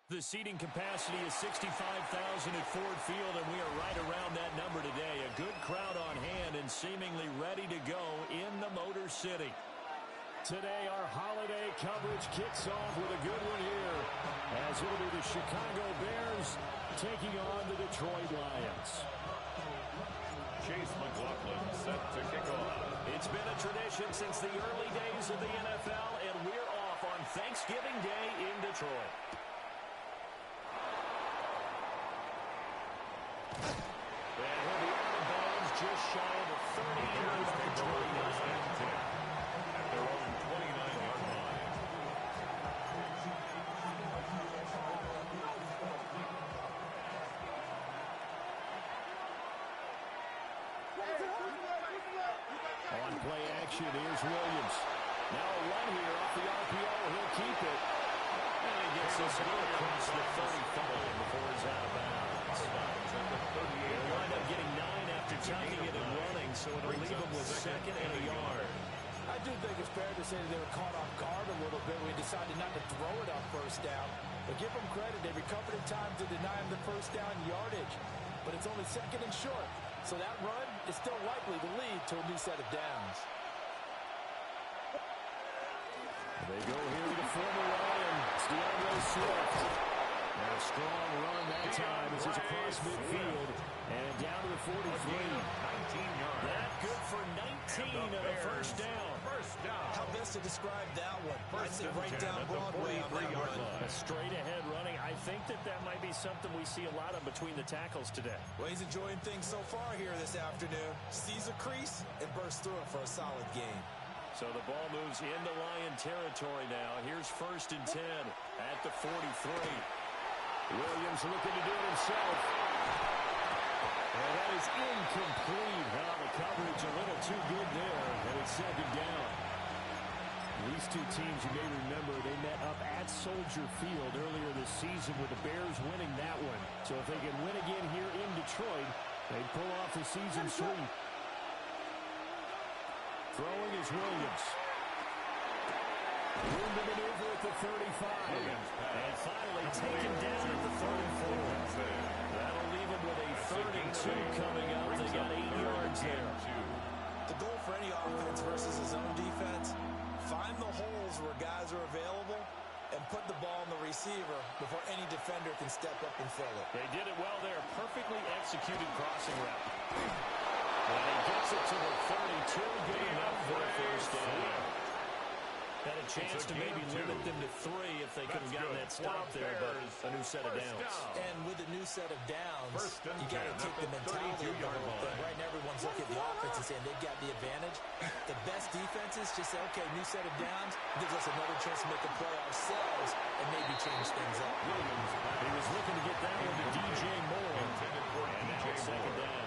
The seating capacity is 65,000 at Ford Field, and we are right around that number today. A good crowd on hand and seemingly ready to go in the Motor City. Today, our holiday coverage kicks off with a good one here, as it'll be the Chicago Bears taking on the Detroit Lions. Chase McLaughlin set to kick off. It's been a tradition since the early days of the NFL, and we're off on Thanksgiving Day in Detroit. And he'll be out of bounds just shy of the 30-yard line. At their own 29-yard line. On play action, here's Williams. Now a run here off the RPO. He'll keep it. And he gets this good across the 35 before he's out of bounds. He'll wind up getting 9 after tucking it and running, so it'll leave him with second and a yard. I do think it's fair to say that they were caught off guard a little bit. We decided not to throw it on first down. But give them credit. They recovered in time to deny him the first down yardage. But it's only second and short. So that run is still likely to lead to a new set of downs. They go here to the former Lion, DeAndre Swift. And a strong run that time as he's across midfield and down to the 43. 19 yards. That good for 19 and a first down. First down. How best to describe that one? First I'd say and right 10 down at the Broadway on that 43-yard run. line. A straight ahead running. I think that might be something we see a lot of between the tackles today. Well, he's enjoying things so far here this afternoon. Sees a crease and bursts through it for a solid gain. So the ball moves into Lion territory now. Here's first and 10 at the 43. Williams looking to do it himself. And that is incomplete. Well, the coverage a little too good there, and it's second down. These two teams, you may remember, they met up at Soldier Field earlier this season with the Bears winning that one. So if they can win again here in Detroit, they'd pull off the season sweep. Throwing is Williams. Room to maneuver at the 35. And finally taken down at the 34. That'll leave him with a 32 coming up. They got 8 yards there. The goal for any offense versus his own defense, find the holes where guys are available and put the ball in the receiver before any defender can step up and fill it. They did it well there. Perfectly executed crossing route. And he gets it to the 32. Good enough for a first down. Had a chance to maybe limit them to 3 if they could have gotten that stop there, but a new set of downs. And with a new set of downs, you got to take the mentality of the whole thing. Right now, everyone's looking at the offense and saying they've got the advantage. The best defenses just say, okay, new set of downs gives us another chance to make a play ourselves and maybe change things up. He was looking to get that one to DJ Moore. And now it's second down.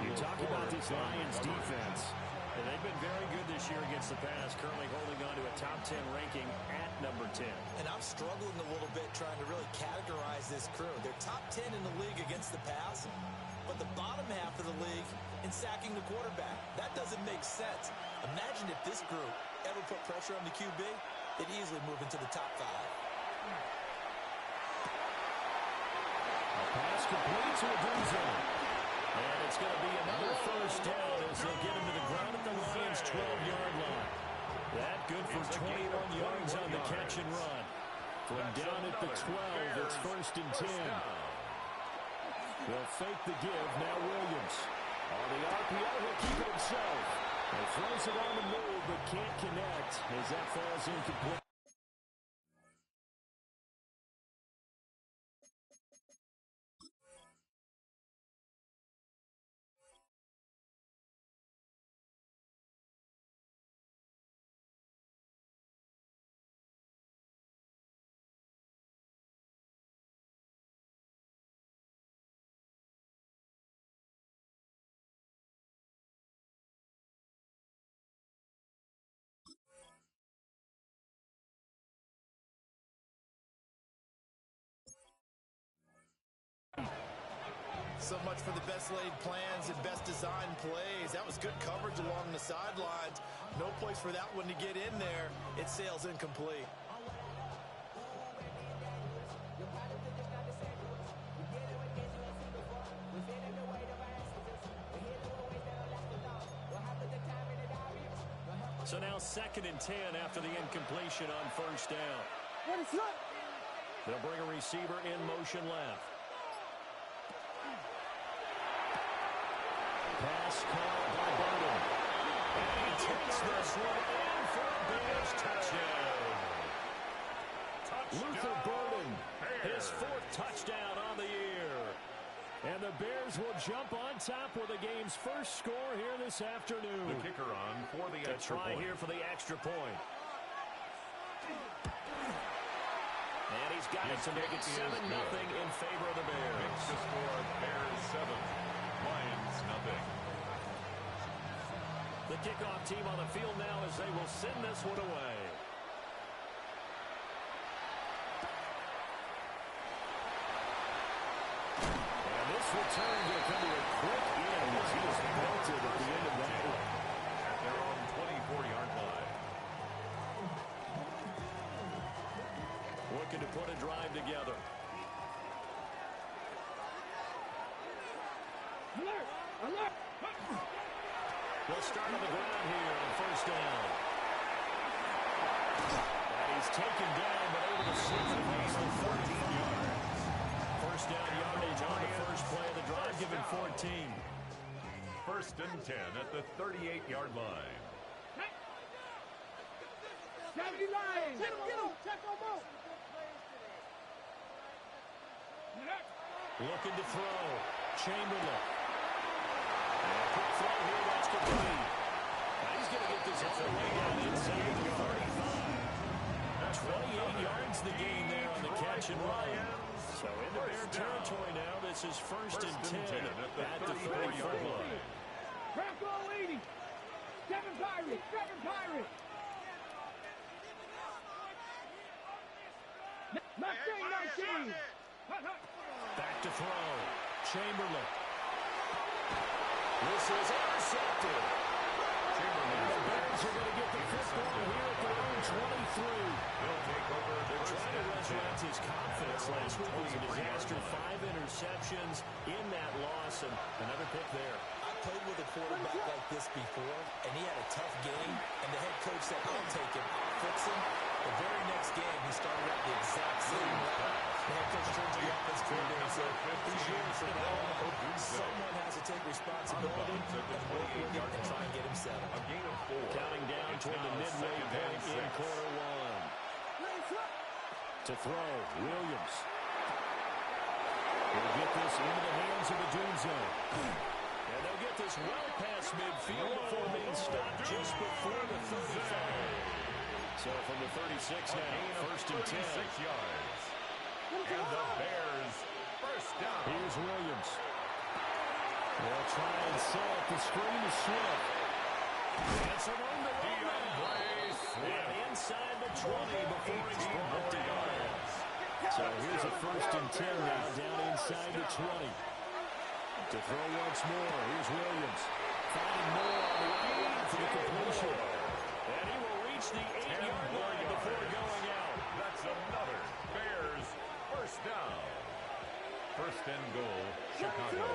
You talk about this Lions defense. And they've been very good this year against the pass, currently holding on to a top 10 ranking at number 10. And I'm struggling a little bit trying to really categorize this crew. They're top 10 in the league against the pass, but the bottom half of the league in sacking the quarterback. That doesn't make sense. Imagine if this group ever put pressure on the QB, they'd easily move into the top 5. A pass complete to Abuzo. And it's going to be another first down as they'll get him to the ground at the Lions' 12-yard line. That good for 21 yards on the catch and run. From down at the 12, it's first and 10. They'll fake the give. Now Williams. On the RPO, he'll keep it himself. He throws it on the move, but can't connect as that falls incomplete. So much for the best laid plans and best designed plays. That was good coverage along the sidelines. No place for that one to get in there. It sails incomplete. So now 2nd and 10 after the incompletion on first down. They'll bring a receiver in motion left. Pass called by Burden. And he takes this one in for a Bears touchdown. Luther Burden, his 4th touchdown on the year. And the Bears will jump on top with the game's first score here this afternoon. The kicker on for the extra point. Here for the extra point. And he's got it to make it 7-0 in favor of the Bears. Makes the score Bears 7, Lions nothing. The kickoff team on the field now as they will send this one away. And this return will come to a quick end as he is belted at the end of that one. At their own 24-yard line. Looking to put a drive together. Alert! We'll start on the ground here on first down. And he's taken down, but able to slip across the 13 yards. First down yardage on the first play of the drive, given 14. 1st and 10 at the 38-yard line. Get him! Check him out! Looking to throw. Chamberlain. And a quick throw here, that's complete. Now he's going to get this all the way down inside the 35. 28 yards the gain there on the catch and run. So into Bear territory now. This is 1st and 10 at the 34 line. Franco 80! Seven Pirate! Mustang 19! Back to throw. Chamberlain. This is intercepted. And the Bears are going to get the football here at their own 23. They'll take over the Trying to resurrect his confidence. Last week was a disaster. 5 interceptions in that loss, and another pick there. I played with a quarterback like this before, and he had a tough game, and the head coach said, I'll take him, I'll fix him. The very next game, he started out the exact same way. The head coach turned to the offense coordinator and said, he's here from now on. Someone has to take responsibility and work with him and try and get him settled. A gain of 4. Counting down toward the midway point in quarter 1. To throw, Williams. Will get this into the hands of the Doom Zone. And they'll get this well past midfield before being stopped just before the 35. So from the 36 now, 1st and 10. 36 yards. And the Bears first down. Here's Williams. They'll try and set up the screen to Swift. That's along the way. And inside the 20 before he's brought down. So here's a 1st and 10 now down inside the 20. To throw once more, here's Williams. Finding more on the right line for the completion. And he will reach the 8-yard line before going out. That's another Bears first down. 1st and goal, Chicago.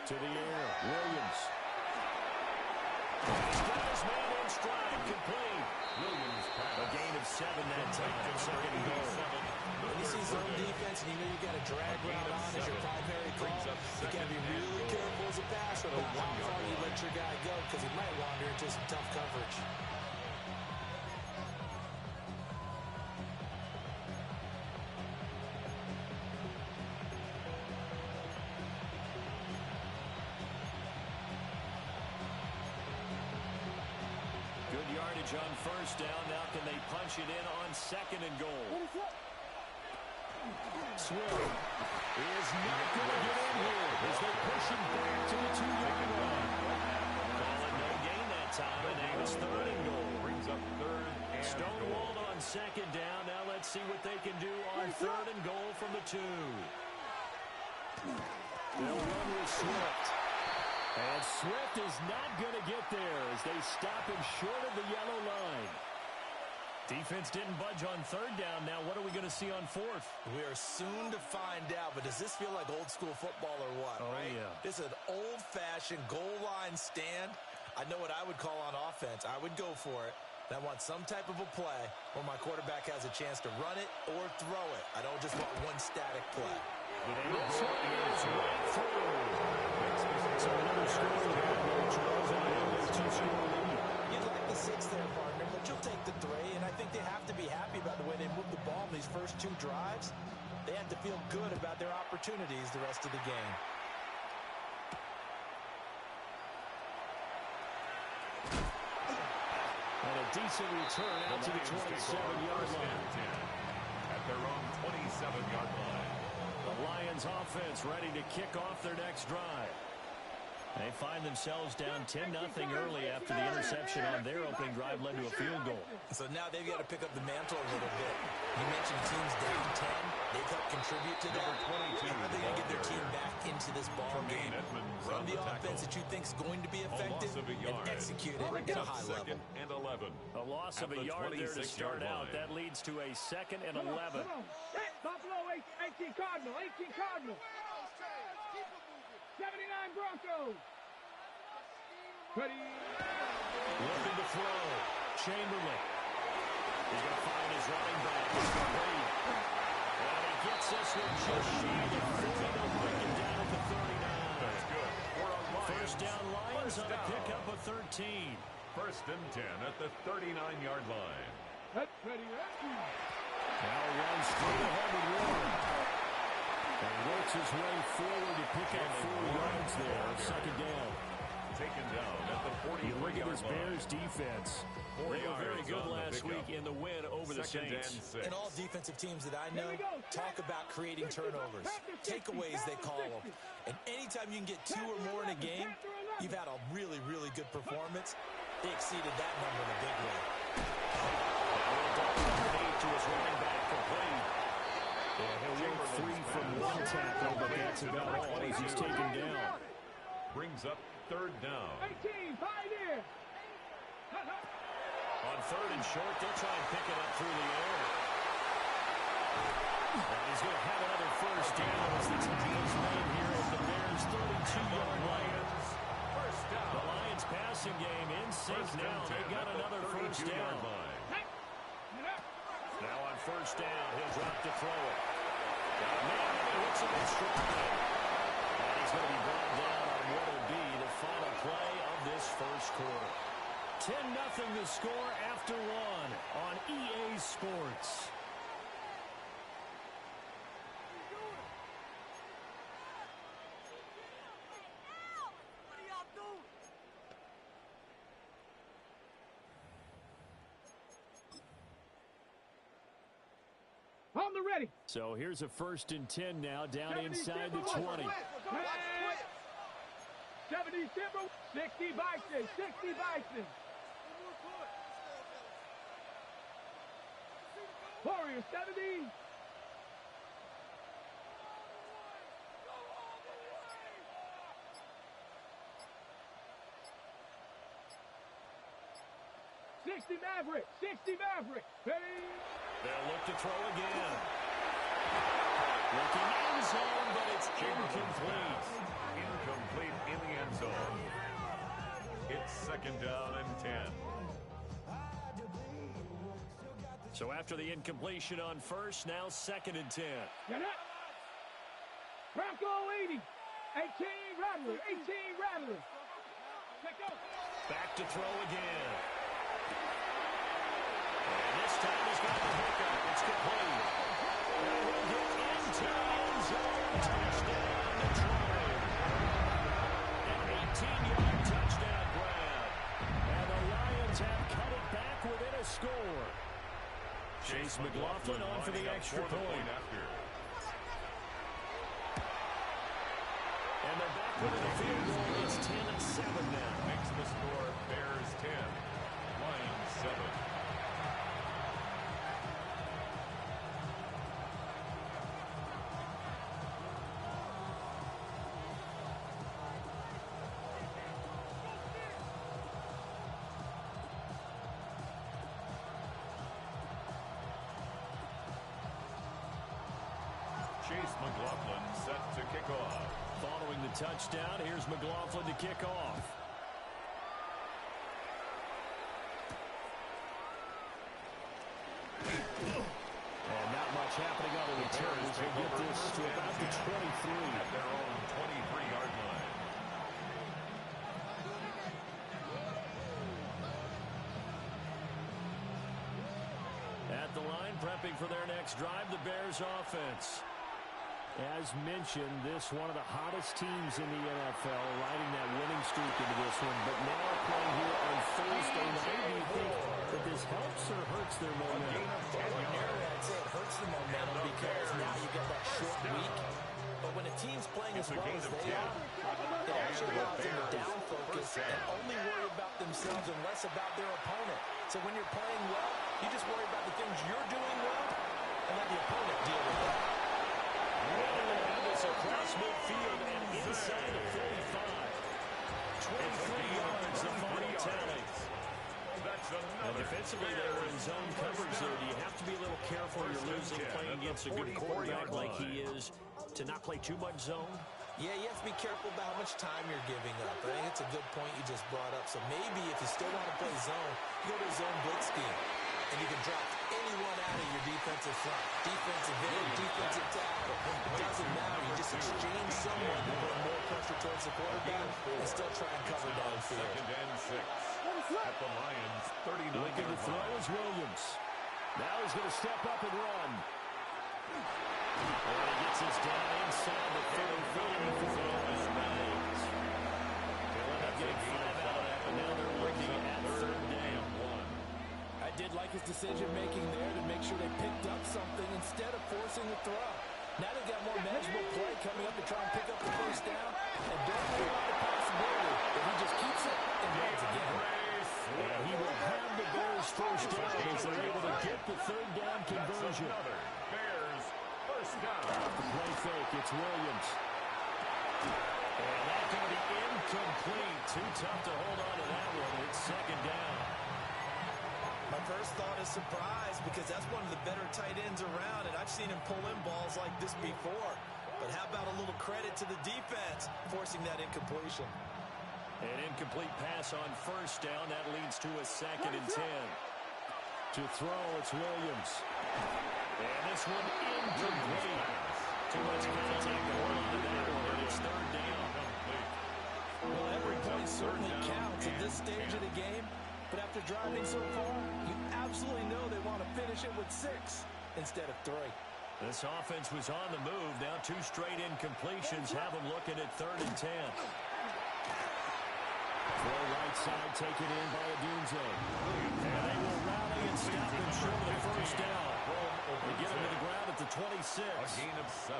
To the air, Williams. He's got his man in stride, complete. Williams pass. A gain of 7 that time, 2nd and goal. When you see zone defense and you know you got a drag route on as your primary call, you got to be really careful as a passer about how far you let your guy go because he might wander into some tough coverage. Good yardage on first down. Now can they punch it in on 2nd and goal? Swift is not going to get in here as they push him back to the 2-yard line. Calling no gain that time, and now it's 3rd and goal. Brings up 3rd and Stonewalled on 2nd down. Now let's see what they can do on 3rd and goal from the 2. They'll run with Swift. And Swift is not going to get there as they stop him short of the yellow line. Defense didn't budge on 3rd down. Now what are we going to see on 4th? We are soon to find out, but does this feel like old school football or what? Oh, right? yeah. This is an old-fashioned goal line stand. I know what I would call on offense. I would go for it. And I want some type of a play where my quarterback has a chance to run it or throw it. I don't just want one static play. This one is right through. So another score there, Charles, and a 2-score lead. You'd like the 6 there, partner, but you'll take the 3, and I think they have to be happy about the way they moved the ball in these first 2 drives. They have to feel good about their opportunities the rest of the game. And a decent return out to the 27-yard line. At their own 27-yard line. The Lions offense ready to kick off their next drive. They find themselves down 10-0 early after the interception on their opening drive led to a field goal. So now they've got to pick up the mantle a little bit. You mentioned teams down 10. They've helped contribute to that. How are they going to get their team back into this ball game? Run the offense that you think is going to be effective and execute it at a high level. And 11. A loss of a yard there to start out. That leads to a 2nd and 11. Come on. Buffalo 18 Cardinal. 18 Cardinal. 79 Broncos. Ready. Looking to throw. Chamberlain. He's going to find his running back. He's going to lead. And he gets this one just shy of 40. They'll break him down at the 39. That's good. First down Lions on a pickup of 13. First and 10 at the 39-yard line. Ready. Now runs straight ahead with Warren. And works his way forward to pick up 4 yards there. 2nd down. Taken down at the You look at 43-yard this line. Bears defense. They were very good last week in the win over the Saints. And all defensive teams that I know talk about creating turnovers. Takeaways, they call them. And anytime you can get 2 or more in a game, you've had a really, really good performance. They exceeded that number in a big way. To his running back complete. He'll work free from 1 tackle, but that's about all as he's taken down. Brings up 3rd down. 18 Pioneer. On 3rd and short, they'll try and pick it up through the air. And he's going to have another first down as the tackle is made here at the Bears' 32-yard line. First down. The Lions passing game in sync now. They got another first down. Now on first down, he'll drop to throw it. Got a man, and he hits him in stride. And he's going to be brought down on what will be the final play of this first quarter. 10-0 the score after 1 on EA Sports. On the ready. So here's a 1st and 10 now down inside the 20. 70 Timber, 60 Bison, 60 Bison. Warrior 70. Maverick, 60 Maverick. Ready. They'll look to throw again. Looking end zone, but it's incomplete. Incomplete in the end zone. It's 2nd down and 10. So after the incompletion on first, now 2nd and 10. Get up. Bronco 80. 18 Rattler, 18 Rattler. Let's go. Back to throw again. And this time he's got the hookup. It's complete. And we'll get into the end zone. Touchdown, Detroit. An 18-yard touchdown grab. And the Lions have cut it back within a score. Chase McLaughlin on for the extra point. And they're back within the field goal. It's 10-7 now. Makes the score Bears 10, Lions 7. Chase McLaughlin set to kick off. Following the touchdown, here's McLaughlin to kick off. And not much happening on the return as they get this to about the 23. At their own 23-yard line. At the line, prepping for their next drive, the Bears offense. As mentioned, this one of the hottest teams in the NFL, riding that winning streak into this one. But now playing here on Thursday night, do you think that this helps or hurts their momentum? I'd say it hurts the momentum because now you get that short week. But when a team's playing as well as they are, it actually allows them to down focus and only worry about themselves and less about their opponent. So when you're playing well, you just worry about the things you're doing well and let the opponent deal with that. Across midfield and inside the 45. 23 yards, the final tally. And defensively, they were in zone coverage there. Do you have to be a little careful when you're losing, playing against a good quarterback like he is, to not play too much zone? Yeah, you have to be careful about how much time you're giving up. I think it's a good point you just brought up. So maybe if you still want to play zone, you go to a zone blitz scheme. And you can drop anyone out of your defensive front. Defensive end, defensive tackle. It doesn't matter. You just exchange someone to bring more pressure towards the quarterback and still try and cover downfield. Second and 6 at the Lions' 39. Looking to throw is Williams. Now he's going to step up and run. And he gets us down inside the 30 for the Lions. They'll end up getting 5 out of that, but now they're looking at third down. I did like his decision-making there to make sure they picked up something instead of forcing the throw. Now they've got more manageable play coming up to try and pick up the first down. And don't rule out the possibility that he just keeps it and runs again. And he will have the Bears first down as they're able to get the third down conversion. Bears first down. The play fake, it's Williams. And that's going to be incomplete. Too tough to hold on to that one. It's second down. My first thought is surprise because that's one of the better tight ends around, and I've seen him pull in balls like this before. But how about a little credit to the defense forcing that incompletion? An incomplete pass on first down. That leads to a second and 10. To throw, it's Williams. And this one incomplete. Too much contact to hold on to that one, and it's third down. Well, every point certainly counts at this stage of the game. But after driving so far, you absolutely know they want to finish it with 6 instead of 3. This offense was on the move. Now 2 straight incompletions have them looking at third and 10. Throw right side, taken in by Adunze. And they will rally and stop him short of the first down. They get him to the ground at the 26. A gain of 7.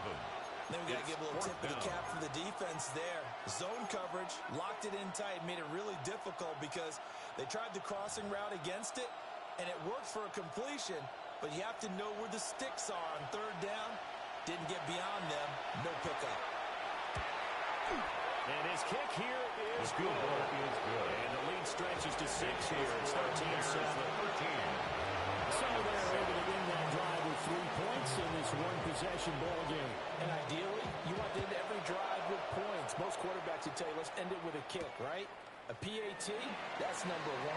Then we got to give a little tip of the cap for the defense there. Zone coverage, locked it in tight, made it really difficult because they tried the crossing route against it, and it worked for a completion, but you have to know where the sticks are on third down. Didn't get beyond them, no pickup. And his kick here is good. And the lead stretches to 6 here. It's 13-7. So they're able to win that drive with 3 points in this one-possession ball game. And ideally, you want to end every drive with points. Most quarterbacks would tell you, let's end it with a kick, right? A PAT, that's number 1.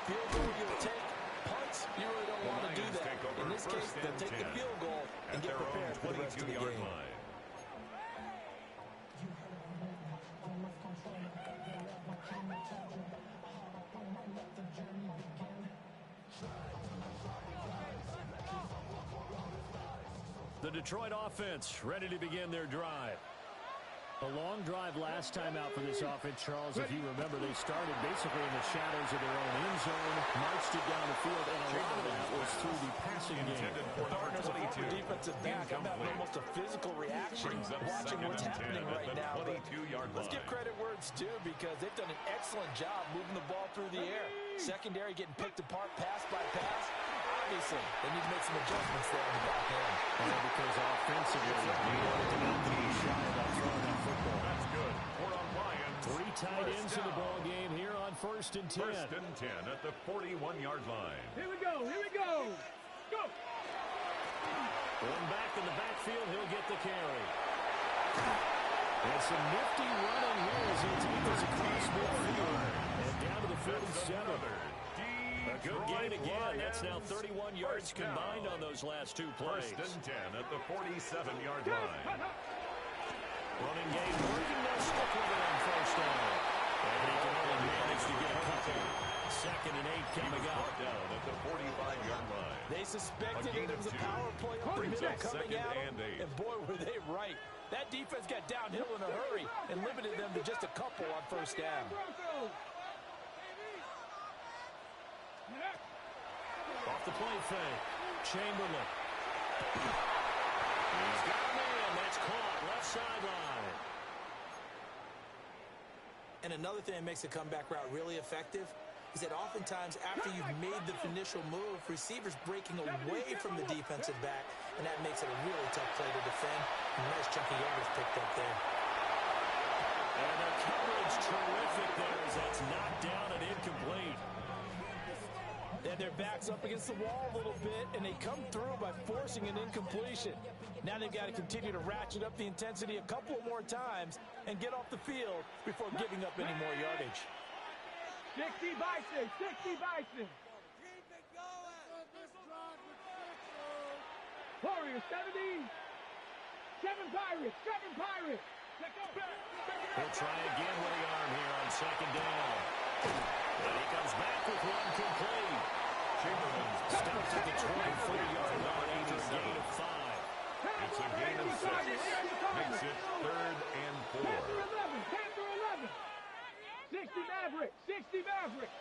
Field goal you'll take. Punts, you really don't want to do that. In this case, they'll take the field goal and get prepared for the rest of the game. The Detroit offense ready to begin their drive. A long drive last time out for this offense, Charles. If you remember, they started basically in the shadows of their own end zone, marched it down the field, and a lot of that was through the passing game. The partners of the defensive back, I'm having almost a physical reaction watching what's happening right now. But let's give credit where it's due because they've done an excellent job moving the ball through the air. Secondary getting picked apart pass by pass. Obviously, they need to make some adjustments there in the back end. And because offensively, they wanted to not be shy about throwing that football. That's good. We're on Lions. 3 tight ends in the ball game here on first and 10. First and 10 at the 41-yard line. Here we go. Here we go. Go. Going back in the backfield, he'll get the carry. And some nifty running here as he takes across midfield and down to the 47. A good gain again. That's now 31 yards combined on those last two plays. First and 10 at the 47-yard line. Running game working. They'll stick with it on first down. And he can only manage to get a couple. Second and 8 coming up. Down at the 45-yard line. They suspected it was a power play up the middle coming out, and boy, were they right. That defense got downhill in a hurry and limited them to just a couple on first down. Off the play fake. Chamberlain. He's got a man. That's caught. Left sideline. And another thing that makes a comeback route really effective is that oftentimes after you've made the initial move, receivers breaking away from the defensive back, and that makes it a really tough play to defend. A nice chunky yardage picked up there. And the coverage terrific there as that's knocked down and incomplete. Then their back's up against the wall a little bit, and they come through by forcing an incompletion. Now they've got to continue to ratchet up the intensity a couple more times and get off the field before giving up any more yardage. 60 Bison, 60 Bison. Warriors, 70. 7 Pirates, 7 Pirates. He'll try again with the arm here on second down. And he comes back with one complete. Chamberlain Stops at the 24-yard line after a gain of 5. It's a gain of 6. Makes it 3rd and 4. Panther 11. 60 Maverick, 60 Maverick.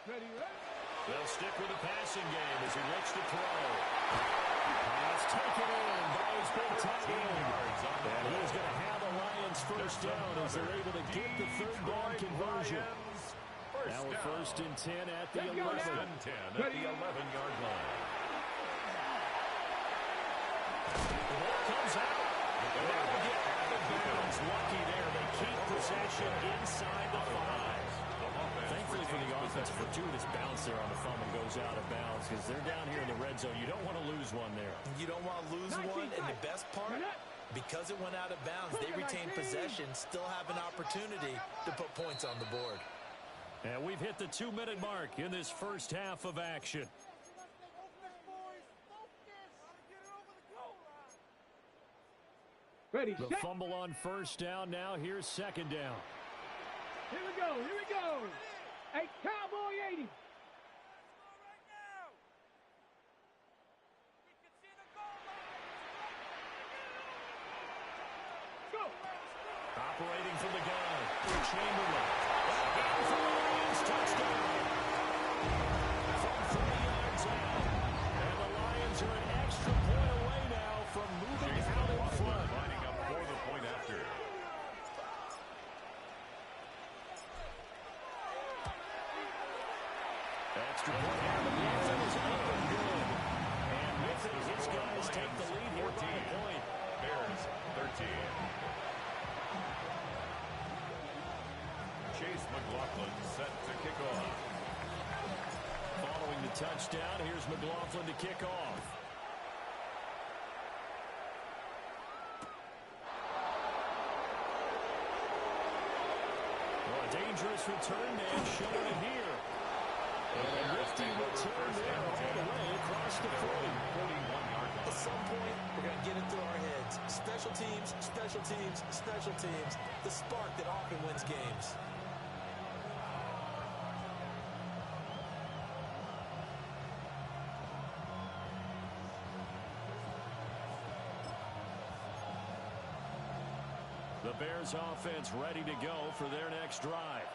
Ready, ready? They'll stick with the passing game as he looks to throw. Pass taken in by his big tight end. And he's going to have the Lions first down as they're able to get the third down conversion. Now we're first and 10 at the 11. First and 10 at the 11-yard line. The ball comes out. And that will get out of bounds. Lucky there. They keep possession inside the 5. Thankfully for the offense, a fortuitous bounce there on the fumble goes out of bounds because they're down here in the red zone. You don't want to lose one there. You don't want to lose one, and the best part, because it went out of bounds, they retain possession, still have an opportunity to put points on the board. And we've hit the 2-minute mark in this first half of action. Ready, The fumble on first down. Now here's second down. Here we go, here we go. Hey, Cowboy 80. Go. Operating from the gun. Chamberlain. And for the Lions, touchdown. From 3 yards out. And the Lions are an extra point away now from moving out in front. Lining up for the point after. Extra point out of the end zone is up and good. And with it, his guys take the lead here by a point. Bears 13. Chase McLaughlin set to kick off. Following the touchdown, here's McLaughlin to kick off. Well, a dangerous return man showing it here. And a nifty return there all the way across the 40. At some point, we're going to get it through our heads. Special teams, special teams, special teams. The spark that often wins games. The Bears offense ready to go for their next drive.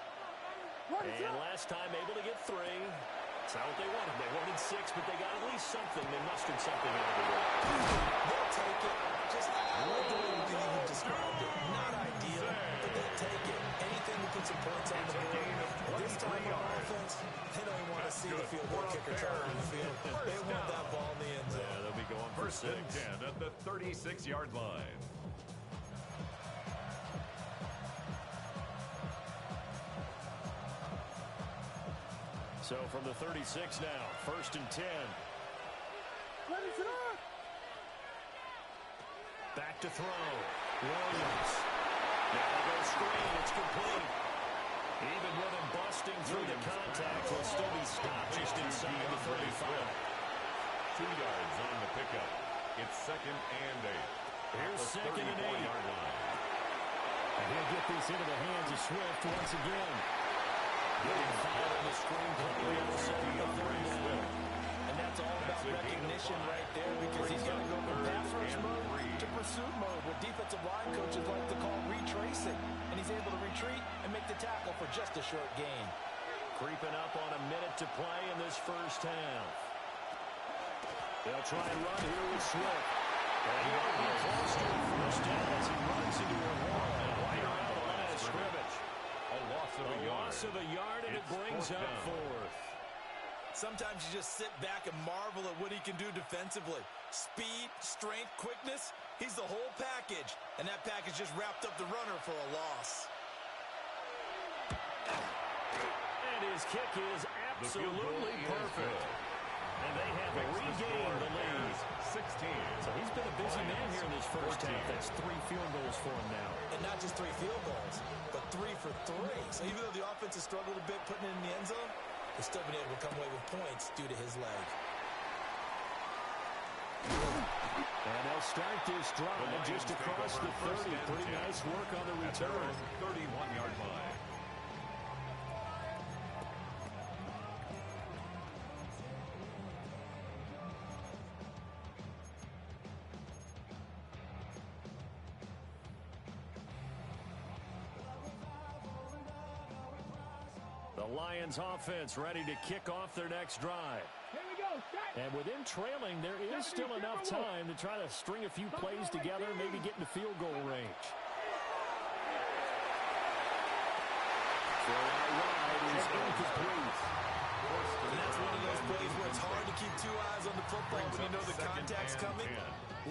And last time able to get 3. That's not what they wanted. They wanted 6, but they got at least something. They mustered something out of the way. They'll take it. Just I like the way you described it. Not ideal, but they'll take it. Anything to put some points on the board. This time on offense, they don't want to see the field goal kicker traveling the field. They want that ball in the end zone. Yeah, they'll be going for 6. First and 10 at the 36-yard line. So from the 36 now, first and 10. Back to throw. Williams. Now they go screen. It's complete. Even with him busting through the contact, he'll still be stopped just inside the 35. 2 yards on the pickup. It's 2nd and 8. Here's 2nd and 8. And he'll get this into the hands of Swift once again. Getting fouled on the screen play on the 3rd down. And that's all about recognition right there, because he's going to go from pass rush mode to pursuit mode, what defensive line coaches like to call retracing. And he's able to retreat and make the tackle for just a short gain. Creeping up on a minute to play in this first half. They'll try and run here with Swift. And he'll be close to a first down as he runs into a wall and right around the line of scrimmage. A loss of a yard. And it brings up 4th. Sometimes you just sit back and marvel at what he can do defensively. Speed, strength, quickness, he's the whole package. And that package just wrapped up the runner for a loss. And his kick is absolutely perfect. And they have regained the lead. 16. So he's been a busy man here in this first half. That's 3 field goals for him now. And not just 3 field goals, but 3 for 3. So even though the offense has struggled a bit putting it in the end zone, they've still been able to come away with points due to his leg. And they'll start this drive just across the 30. Pretty nice work on the return. 31-yard line. The Lions offense ready to kick off their next drive. Here we go. And with him trailing, there is still enough time to try to string a few plays together, maybe get into field goal range. So our ride is incomplete. And that's one of those plays where it's hard to keep 2 eyes on the football when you know the contact's coming,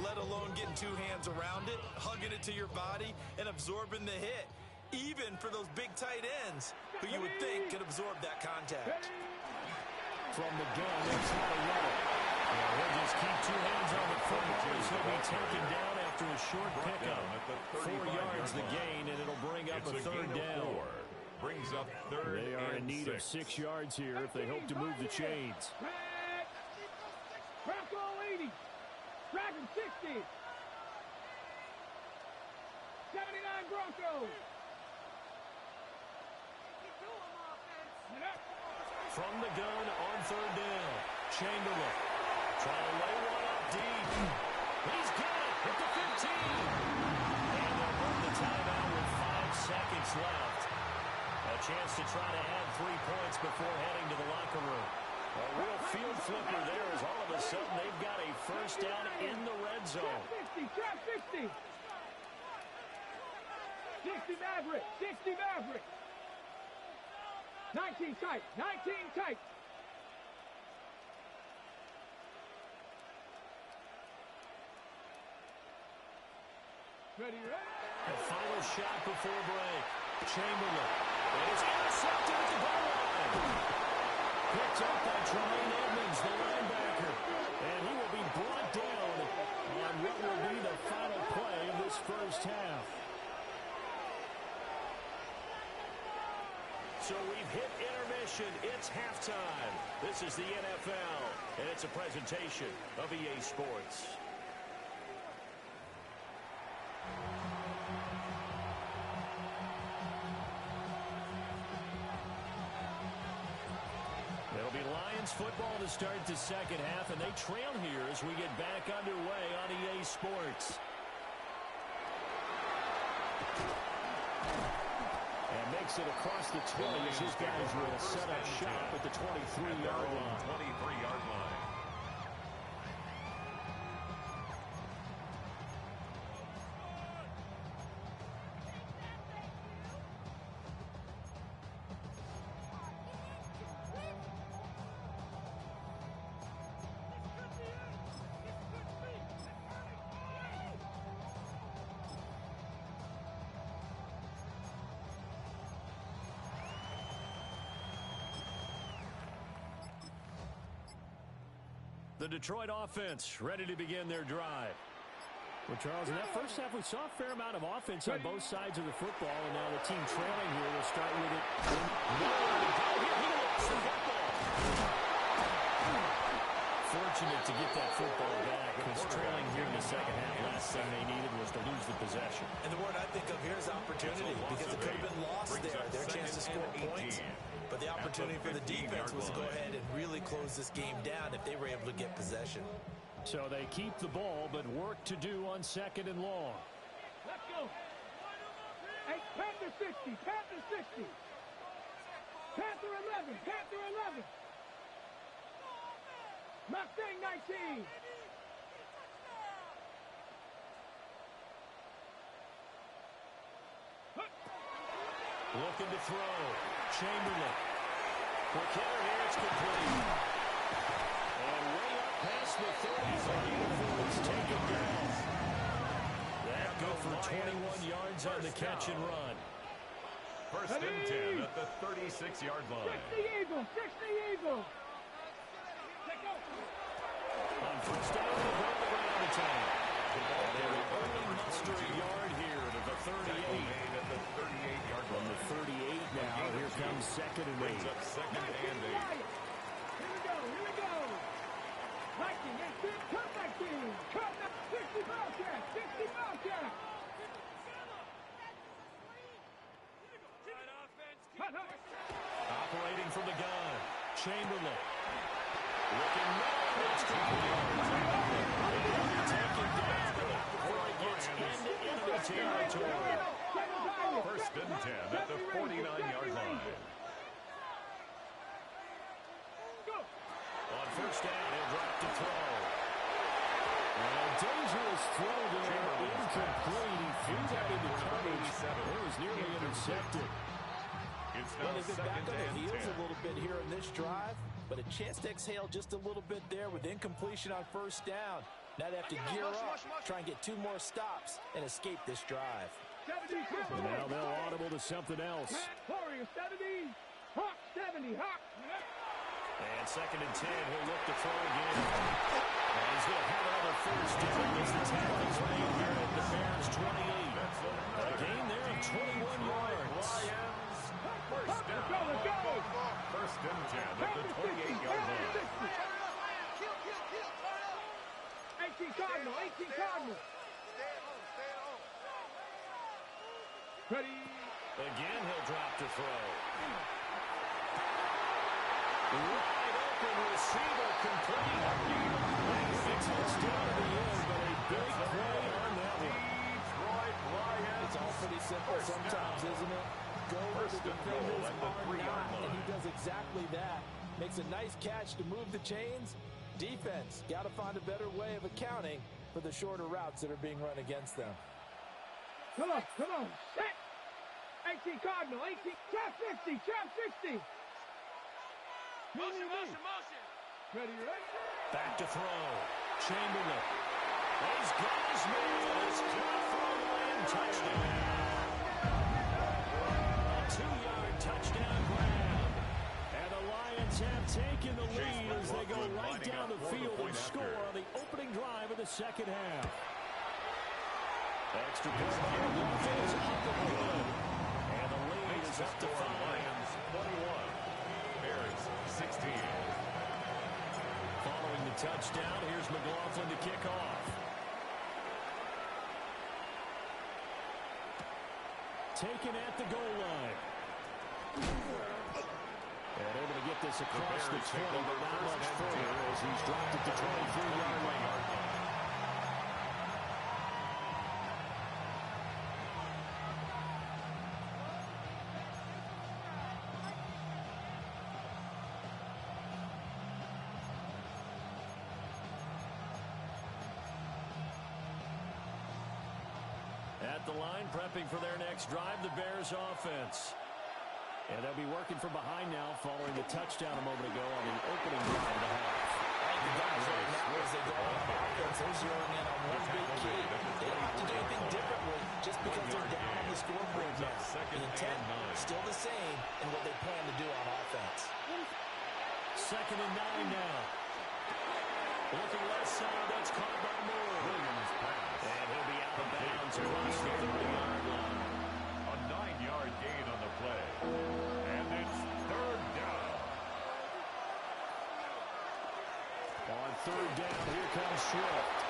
let alone getting 2 hands around it, hugging it to your body, and absorbing the hit. Even for those big tight ends who you would think could absorb that contact. From the gun, it's not a run. He'll just keep 2 hands on the football as he'll be taken down after a short pickup. 4 yards the gain, and it'll bring up a 3rd down. Brings up 3rd. They are in need of 6 yards here if they hope to move the chains. Bronco 80. Dragon 60. 79 Broncos. From the gun on 3rd down. Chamberlain trying to lay one up deep. He's got it at the 15. And they'll burn the timeout with 5 seconds left. A chance to try to add 3 points before heading to the locker room. A real field flipper there as all of a sudden they've got a first down in the red zone. Trap 60. 60 Maverick. 60 Maverick. 19 tight. 19 tight. Ready, ready. The final shot before break. Chamberlain. It is intercepted at the goal line. Picked up by Tremaine Edmonds, the linebacker. And he will be brought down on what will be the final play of this first half. So we've hit intermission. It's halftime. This is the NFL, and it's a presentation of EA Sports. It'll be Lions football to start the second half, and they trail here as we get back underway on EA Sports. And makes it across the 20 as his guys will set up shop at the 23-yard line. 23-yard line. The Detroit offense ready to begin their drive. Well, Charles, in that first half, we saw a fair amount of offense on both sides of the football, and now the team trailing here will start with it. Fortunate to get that football back, because trailing here in the second half, last thing they needed was to lose the possession. And the word I think of here is opportunity, because it could have been lost there, their chance to score points. But the opportunity for the defense was to go ahead and really close this game down if they were able to get possession. So they keep the ball, but work to do on second and long. Let's go. Hey, Panther 60, Panther 60. Panther 11, Panther 11. Mustang 19. Looking to throw. Chamberlain. Quick hitter here, it's complete. And way up past the 30. The uniforms take it down. That go for 21 yards on the catch and run. First and 10 at the 36-yard line. 60 Eagles, 60 Eagles. On first down, they'll go the ground attack. And they're only muster a yard here to the 38. At the 38-yard From line. the 38 now, here comes second and 8. Brings up second and 8. Here we go. 19, 18, cut 19. Cut 60 Bobcat, 60 Bobcat. Operating from the gun. Chamberlain. Looking it's taken down before it gets into enemy territory. First and 10 at the 49-yard line. On first down, he'll drop to throw. And a dangerous throw there, incomplete. He threw that into coverage. It was nearly intercepted. It's Well, now they've been second back on and the heels 10. a little bit here in this drive, but a chance to exhale just a little bit there with incompletion on first down. Now they have to gear up, try and get 2 more stops, and escape this drive. And now they'll audible to something else. Warrior 70, Hawk 70, Hawk. And second and 10, he'll look to throw again. And he's going to have another first down as the tackle is made here at the Bears 28. A gain there of 21 yards. First down. First and 10 at the 28-yard line. 18 Cardinal, 18 Cardinal. Ready. Again, he'll drop to throw. Wide open receiver complete. It's touchdown to the end, but a big play on that one. It's all pretty simple sometimes, isn't it? Go where the defenders are not, and he does exactly that. Makes a nice catch to move the chains. Defense, got to find a better way of accounting for the shorter routes that are being run against them. Come on, set. 18 Cardinal, 18, trap 60, trap 60. Motion. Ready. Back to throw. Chamberlain. He's got his man. It's caught for a land touchdown. A 2-yard touchdown grab. And the Lions have taken the lead as they go right down the field and score on the opening drive of the second half. Extra point by the Dolphins up and good. And the lead is up to 5. Lions 21. Bears 16. Following the touchdown, here's McLaughlin to kick off. Taken at the goal line. And able to get this across the 20, but not much further as he's dropped it to 23-yard line. At the line, prepping for their next drive, the Bears offense. And they'll be working from behind now following the touchdown a moment ago on the opening drive of the half. The guys right now, as they go on offense, they're zeroing in on one big key. They don't have to do anything differently just because they're down on the scoreboard now. The intent still the same in what they plan to do on offense. Second and 9 now. Looking left side, that's caught by Moore. Williams pass And he'll be out of bounds across the 30-yard line. A 9-yard gain on the play. And it's third down. On third down, here comes Swift.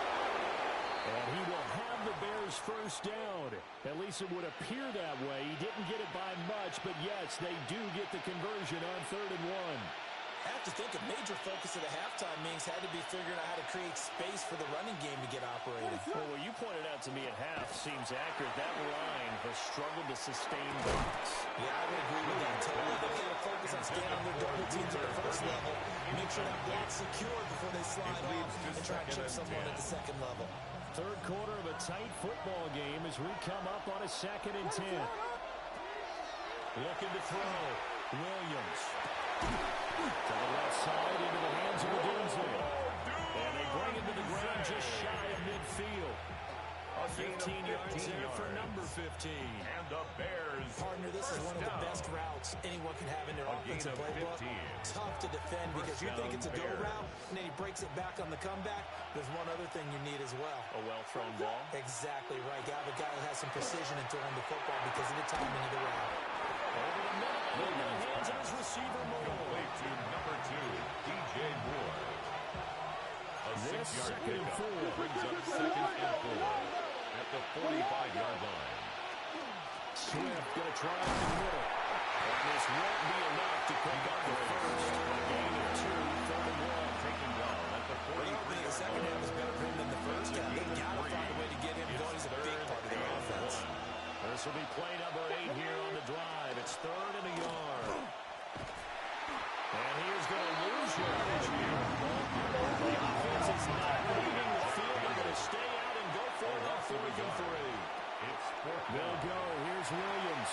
And he will have the Bears first down. At least it would appear that way. He didn't get it by much, but yes, they do get the conversion on 3rd and 1. I have to think a major focus of the halftime meetings had to be figuring out how to create space for the running game to get operating. Well, what you pointed out to me at half seems accurate. That line has struggled to sustain blocks. Yeah, I would agree with that totally. They've got to focus on staying on their double teams at the first level, make sure that block's secure before they slide off and try and chip someone at the second level. Third quarter of a tight football game as we come up on a 2nd and 10. Looking to throw. Williams. To the left side, into the hands of Odunze. And they bring him to the ground just shy of midfield. 15 yards there for number 15. And the Bears. Partner, this is one of the best routes anyone can have in their offensive playbook. Tough to defend because you think it's a go route, and then he breaks it back on the comeback. There's one other thing you need as well. A well-thrown ball. Exactly right. You have a guy who has some precision in throwing the football because of the timing of the route. Over the middle, into the hands of his receiver, Moore. Complete to number 2, DJ Moore. A 6-yard pickup brings up 2nd and 4 at the 45-yard line. Swift going to try it in the middle. And this won't be enough to pick up the first. A gain of 2, 3rd and 1. Taken down at the 43-yard The second half was better for him than the first half. They've got to find a way to get him going. He's a big part of their offense. This will be play number 8 here on the drive. It's 3rd and a yard. And he is going to lose yardage here. The offense is not leaving the field. They're going to stay out and go for it on 4th and 3. It's 4th down. They'll go. Here's Williams.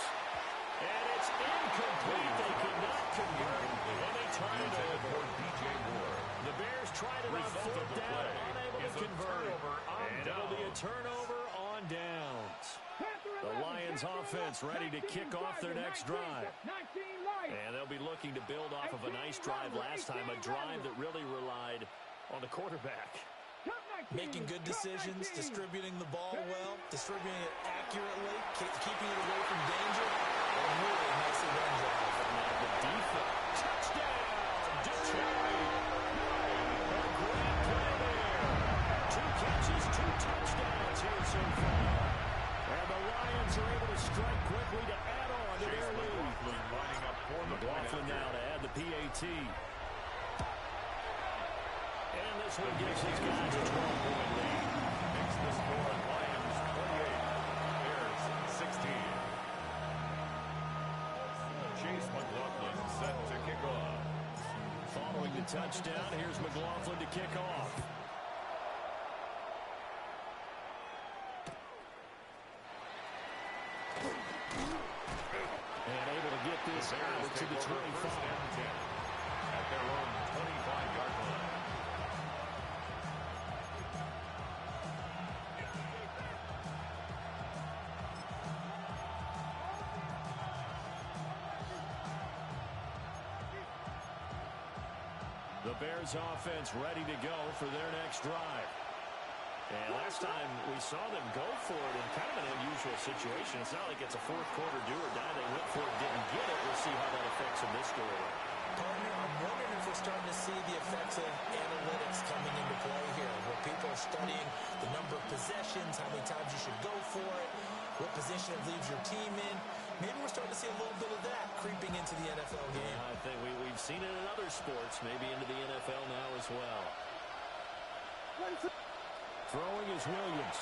And it's incomplete. They could not convert. And they turn it over. DJ Moore. The Bears tried it on 4th down, unable to convert. And it'll be a turnover on downs. The Lions offense ready to kick off their next drive. And they'll be looking to build off of a nice drive last time, a drive that really relied on the quarterback. Making good decisions, distributing the ball well, distributing it accurately, keeping it away from danger, and really nicely run drive. Now the defense. Touchdown, Detroit! A great play there. 2 catches, 2 touchdowns here so far. And the Lions are able to strike quickly to add on to their lead. Lining up for McLaughlin now to add the PAT. And this one gives these guys a 12-point lead. Makes the score Lions 28, Bears 16. Chase McLaughlin set to kick off. Following the touchdown, here's McLaughlin to kick off. And able to get this out to the 25. At their own 25-yard line. The Bears offense ready to go for their next drive. And last time we saw them go for it in kind of an unusual situation. It's not like it's a fourth quarter do or die. They went for it, didn't get it. We'll see how that affects them this go around. Partner, I'm wondering if we're starting to see the effects of analytics coming into play here, where people are studying the number of possessions, how many times you should go for it, what position it leaves your team in. Maybe we're starting to see a little bit of that creeping into the NFL game. I think we've seen it in other sports, maybe into the NFL now as well. Throwing is Williams.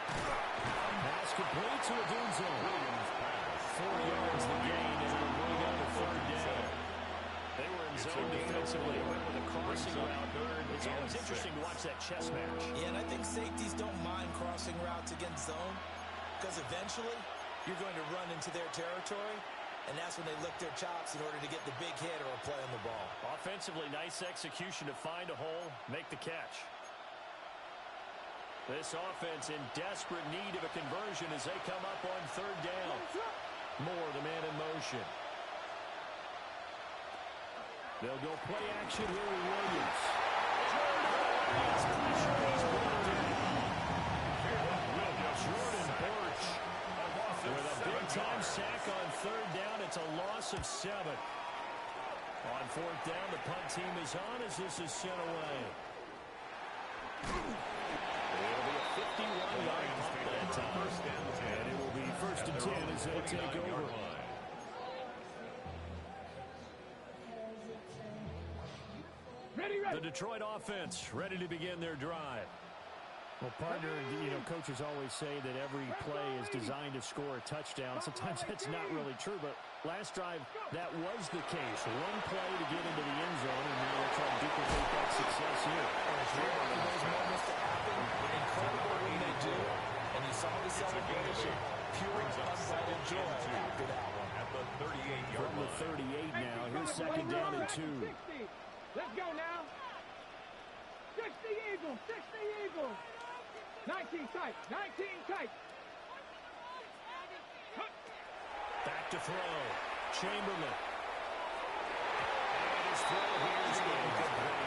Pass complete to Odunze. Williams pass. 4 yards the gain, and it'll bring out a 3rd down. They were in zone defensively. Went with a crossing route. It's always interesting to watch that chess match. Yeah, and I think safeties don't mind crossing routes against zone, because eventually you're going to run into their territory, and that's when they lick their chops in order to get the big hit or a play on the ball. Offensively, nice execution to find a hole, make the catch. This offense in desperate need of a conversion as they come up on 3rd down. Moore, the man in motion. They'll go play action here with Williams. He's brought down. Jordan Birch with a big-time sack on third down. It's a loss of 7. On fourth down, the punt team is on as this is sent away. It'll be a 51-yard punt that time. And it will be first and 10 as they take over. The Detroit offense ready to begin their drive. Well, partner, coaches always say that every play is designed to score a touchdown. Sometimes that's not really true, but last drive, that was the case. One play to get into the end zone, and now they'll try to duplicate that success here. It's rare for those moments to happen. Incredible when they do. And you saw the celebration. Pure, unbridled joy after that one. At the 38-yard From the 38 now, here's second down and 2. Let's go now. 60 Eagles, 60 Eagles. 19 tight, 19 tight. Back to throw. Chamberlain. And his throw here is incomplete.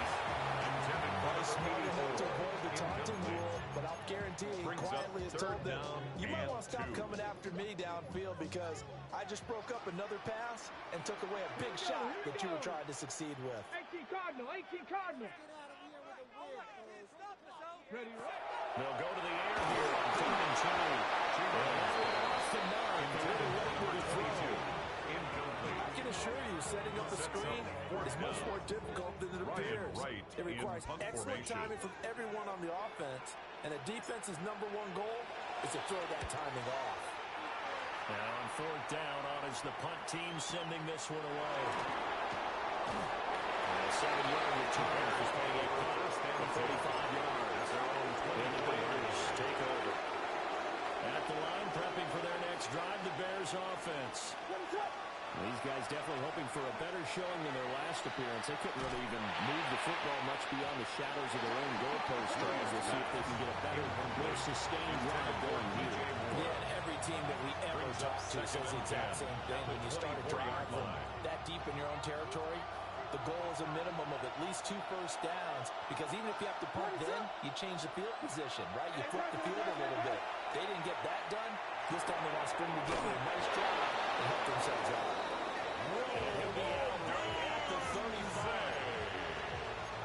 Smart enough to avoid the taunting rule, but I'll guarantee he quietly has told them, you might want to stop coming after me downfield because I just broke up another pass and took away a big shot that you were trying to succeed with. 18 Cardinal, 18 Cardinal. Ready, right? They'll go to the air here on third and 2. Off the mark, a little late with the throw. Incomplete. I can assure you, setting up a screen is much more difficult than it appears. It requires excellent timing from everyone on the offense, and a defense's #1 goal is to throw that timing off. Now on fourth down, on is the punt team sending this one away. A 7-yard return is paying a punt for 35 yards. And the Bears take over. At the line, prepping for their next drive, the Bears offense. These guys definitely hoping for a better showing than their last appearance. They couldn't really even move the football much beyond the shadows of their own goalpost tries. We'll see if they can get a better, more sustained drive going here. Yeah, and every team that we ever talked to says the exact same thing. When you start a drive from that deep in your own territory, the goal is a minimum of at least 2 first downs, because even if you have to punt then, you change the field position, right? You flip the field a little bit. They didn't get that done. This time they want to string together a nice drive and help themselves out. He'll be out right at the 35.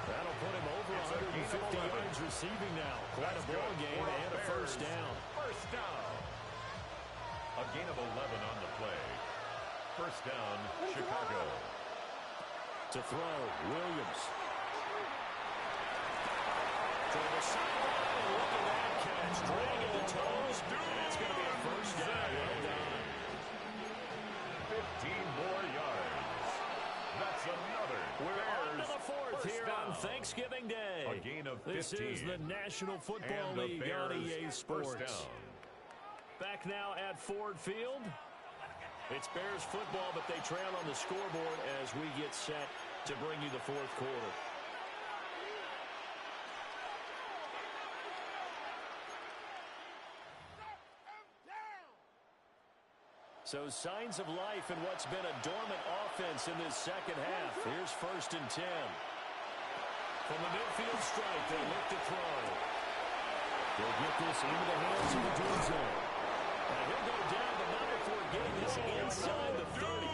That'll put him over 150 yards receiving now. Quite a ball game and a first down. First down. A gain of 11 on the play. First down, Chicago. To throw, Williams. To the sideline, look at that catch. Dragging the toes. That's going to be a first down. Well done. 15 more yards. That's another. We're on to Bears the fourth first here down. on Thanksgiving Day. A gain of 15. This is the National Football And the League on Bears EA Sports. first down. Back now at Ford Field. It's Bears football, but they trail on the scoreboard as we get set to bring you the fourth quarter. So signs of life in what's been a dormant offense in this second half. Here's first and 10. From the midfield stripe, they look to throw. They'll get this into the hands of the dual zone. And he'll go down, but not before getting this inside the 30.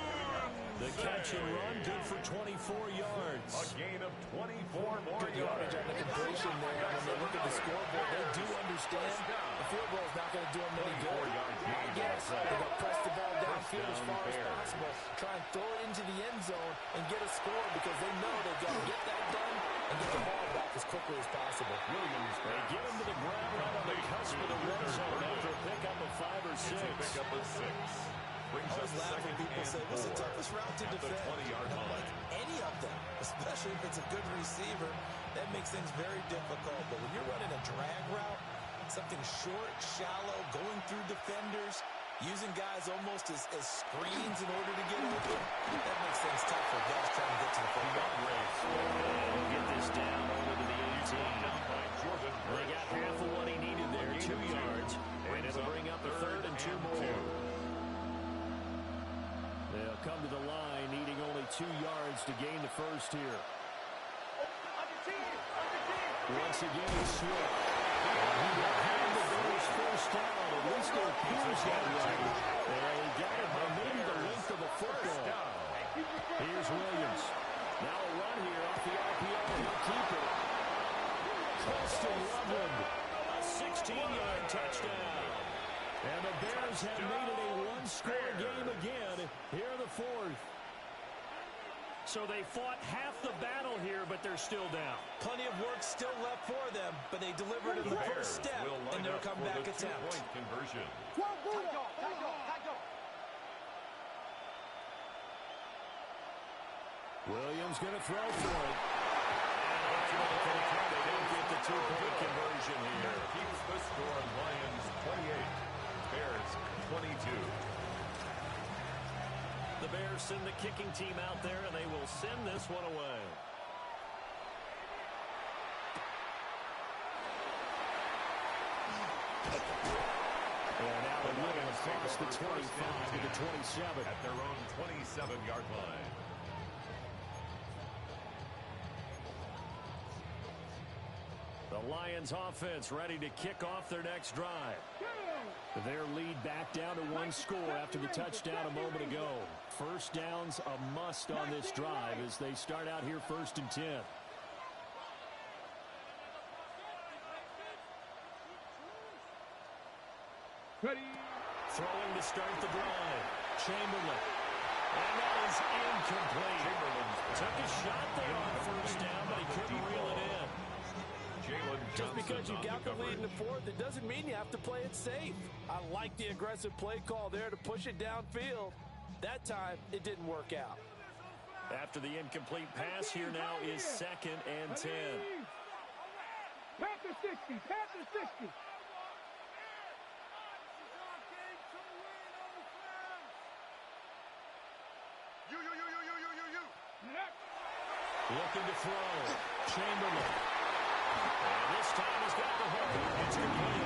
The catch and run, good for 24 yards. A gain of 24 more Good yardage on the completion there. When they look at the scoreboard, they do understand the field goal is not going to do them any good. I guess they're going to press the ball downfield as far as possible, try and throw it into the end zone and get a score, because they know they've got to get that done and get the ball back as quickly as possible. Williams, They get him to the ground right on the cusp of the red zone after a pickup of 5 or 6. Pick up a 6. Brings I up was laughing. second People and say, what's the 4 toughest route to at the defend? 20-yard I'm line. like, any of them, especially if it's a good receiver, that makes things very difficult. But when you're running a drag route, something short, shallow, going through defenders, using guys almost as screens in order to get open, that makes things tough for guys trying to get to the football. He'll get this down over to the 18. They got half of what he needed there, 2 yards. And it'll bring up a third and 2 more. They'll come to the line, needing only 2 yards to gain the first here. Once again, Swift. And he will have the first first down. At least it appears that way. And he got it by maybe the length of a football. Here's Williams. Now a run here off the RPO. He'll keep it. Preston Loveland, a 16-yard touchdown. And the Bears have made it a one-score game again here in the fourth. So they fought half the battle here, but they're still down. Plenty of work still left for them, but they delivered in the first step in their comeback attempt. Conversion. Williams going to throw for it. They don't get the two-point conversion here. Keeps the score. Lions 28, Bears 22. The Bears send the kicking team out there, and they will send this one away. And now they're moving across the 25 to the 27. At their own 27-yard line. The Lions offense ready to kick off their next drive. Their lead back down to one score after the touchdown a moment ago. First down's a must on this drive as they start out here 1st and 10. Ready. Throwing to start the drive. Chamberlain. And that is incomplete. Took a shot there on first down, but he couldn't reel it in. Just because you got the lead in the fourth, it doesn't mean you have to play it safe. I like the aggressive play call there to push it downfield. That time, it didn't work out. After the incomplete pass, here now is 2nd and 10. Panther 60, Panther 60. Looking to throw. Chamberlain. And this time he's got the hook. It's complete.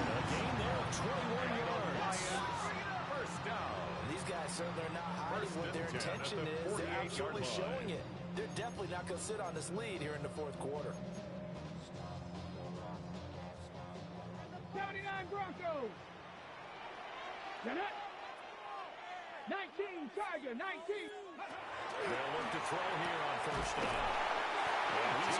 A gain there of 21 yards. First down. These guys certainly are not hiding what their intention is. They're absolutely showing it. They're definitely not going to sit on this lead here in the fourth quarter. 79 Broncos. 19 Tiger, 19. They'll look to throw here on first down. And he's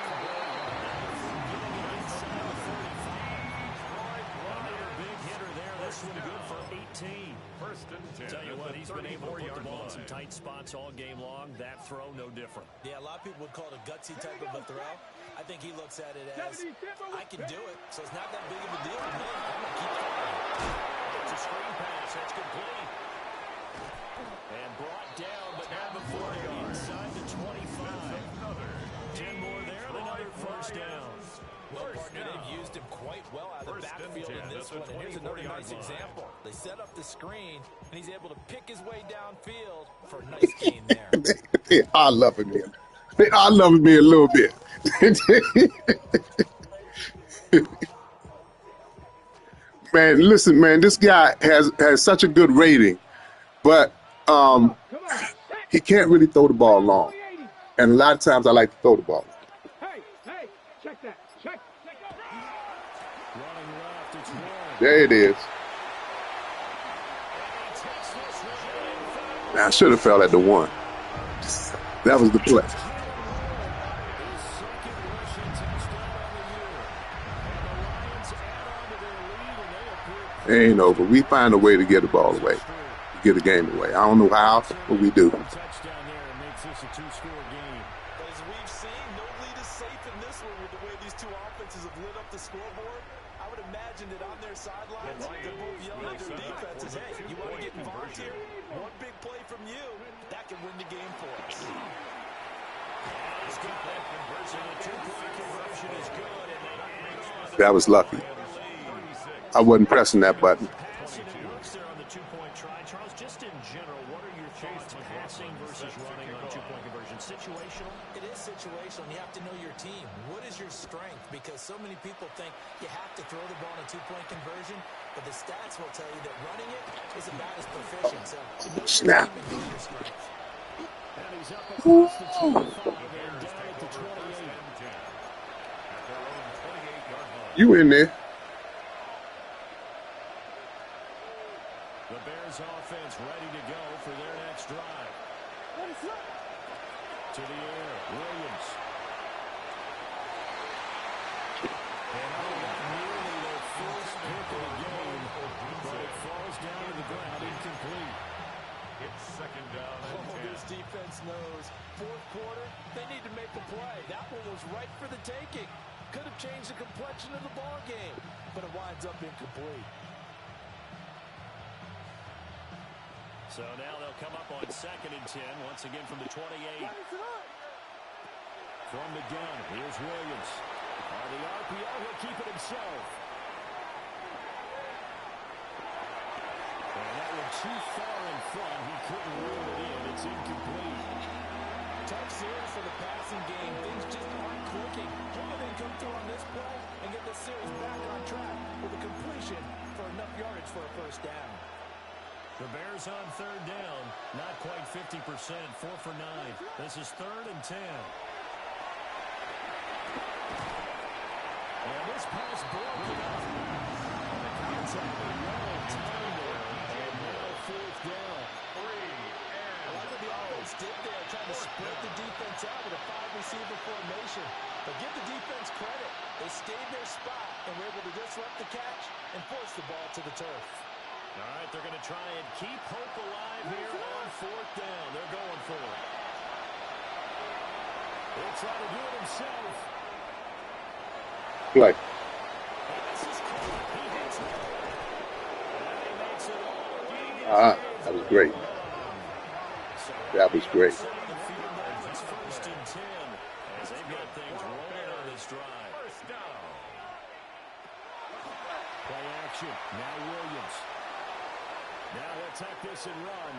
another big hitter there. This one good for 18. First and 10. Tell you what, he's been able to put the ball in some tight spots all game long. That throw, no different. Yeah, a lot of people would call it a gutsy type of a throw. I think he looks at it as, I can do it, so it's not that big of a deal to me. I'm going to keep firing. It's a screen pass. That's complete. And brought down, but now before inside the 25. 10 more there, another first down. Well, partner, they've used him quite well out of the backfield in this one. And here's another nice example. They set up the screen, and he's able to pick his way downfield for a nice gain there. I love him here. I love him here a little bit. Man, listen, man, this guy has such a good rating, but he can't really throw the ball long. And a lot of times I like to throw the ball. Hey, check that. Check. Running left, it's one. There it is. Now, I should have fell at the 1. That was the play. It ain't over. We find a way to get the ball away, get the game away. I don't know how, but we do. Touchdown there and makes this a 2-score game. But as we've seen, no lead is safe in this one with the way these two offenses have lit up the scoreboard. I would imagine that on their sidelines, they're both yelling at their defenses, hey, you want to get involved here? One big play from you, that can win the game for us. He's got that conversion. The 2-point conversion is good. And That was lucky. I wasn't pressing that button. passing it works there on the 2-point try. Charles, just in general, what are your thoughts passing versus running on 2-point conversion? Situational? It is situational. You have to know your team. What is your strength? Because so many people think you have to throw the ball in a 2-point conversion, but the stats will tell you that running it is about as proficient. So know your Snap. team and know your strength. And he's up across the 25 and down at the 28. You in there? ready to go for their next drive. To the air, Williams. And not nearly their first pick of the game, but it falls down to the ground incomplete. It's second down and 10. This defense knows. Fourth quarter, they need to make a play. That one was right for the taking. Could have changed the complexion of the ball game, but it winds up incomplete. So now they'll come up on 2nd and 10, once again from the 28. From the gun, here's Williams. On the RPO, he'll keep it himself. And that one too far in front. He couldn't reel it in. It's incomplete. Tough series for the passing game. Things just aren't clicking. Hoping they come through on this play and get the series back on track with a completion for enough yardage for a first down. The Bears on 3rd down. Not quite 50%. 4 for 9. This is 3rd and 10. And this pass broken up. The contact was well timed there. And now 4th down. I like what the offense did there, trying to spread the defense out with a 5-receiver formation. But give the defense credit. They stayed their spot and were able to disrupt the catch and force the ball to the turf. All right, they're going to try and keep hope alive here on 4th down. They're going for it. He'll try to do it himself. Play. This is cool. He hits it. And he makes it all. That was great. That was great. It's 1st and 10 as they've got things rolling on this drive. First down. Play action. Now Williams. Now he'll attack this and run.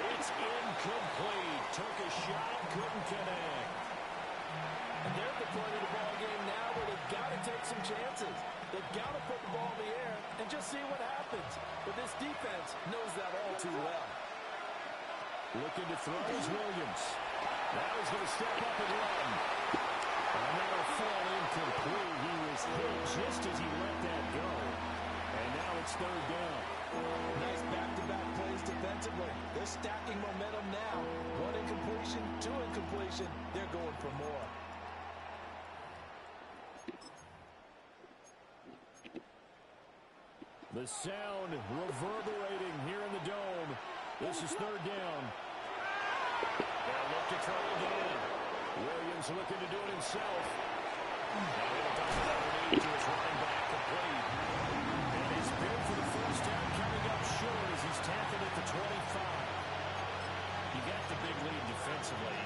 It's incomplete. Took a shot, couldn't connect. And they're at the point of the ball game now where they've got to take some chances. They've got to put the ball in the air and just see what happens. But this defense knows that all too well. Looking to throw is Williams. Now he's going to step up and run. And that'll fall incomplete. He was hit just as he let that go. And now it's 3rd down. Nice back-to-back plays defensively. They're stacking momentum now. 1 incompletion, 2 incompletion. They're going for more. The sound reverberating here in the dome. This is 3rd down. They'll look to try again. Williams looking to do it himself. Now he'll dump it underneath to his running back, complete. And his bid for the first down coming up short as he's tackled at the 25. You got the big lead defensively.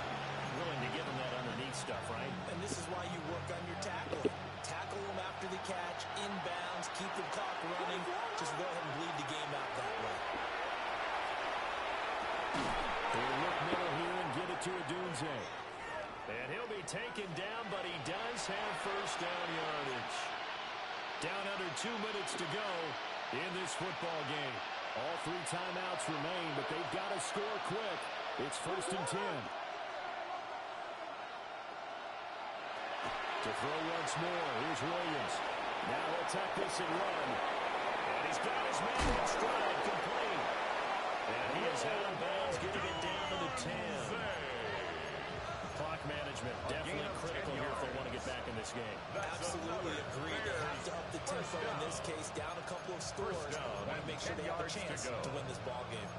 Willing to give him that underneath stuff, right? And this is why you work on your tackling. Tackle them after the catch, inbounds, keep the clock running. Just go ahead and bleed the game out that way. He'll look middle here and get it to Odunze. And he'll be taken down, but he does have first down yardage. Down under 2 minutes to go in this football game. All 3 timeouts remain, but they've got to score quick. It's 1st and 10. To throw once more, here's Williams. Now he'll attack this and run. And he's got his man in stride, complete. And he is out of bounds, getting it down to the 10. Clock management, definitely critical here if they want to get back in this game. Absolutely agree. They have to up the tempo in this case, down a couple of scores. Want to make sure they have a chance to win this ball game.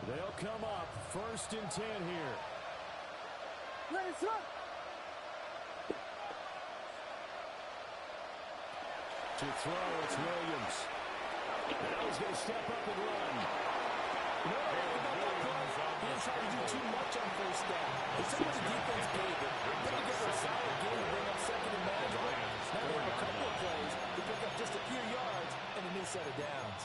They'll come up 1st and 10 here. Let's up. To throw, it's Williams. Now he's going to step up and run. You know what I like about that play? He didn't try to do too much on first down. He took what the defense gave him, put together a solid game to bring up 2nd and management. Now they have a couple of plays to pick up just a few yards and a new set of downs.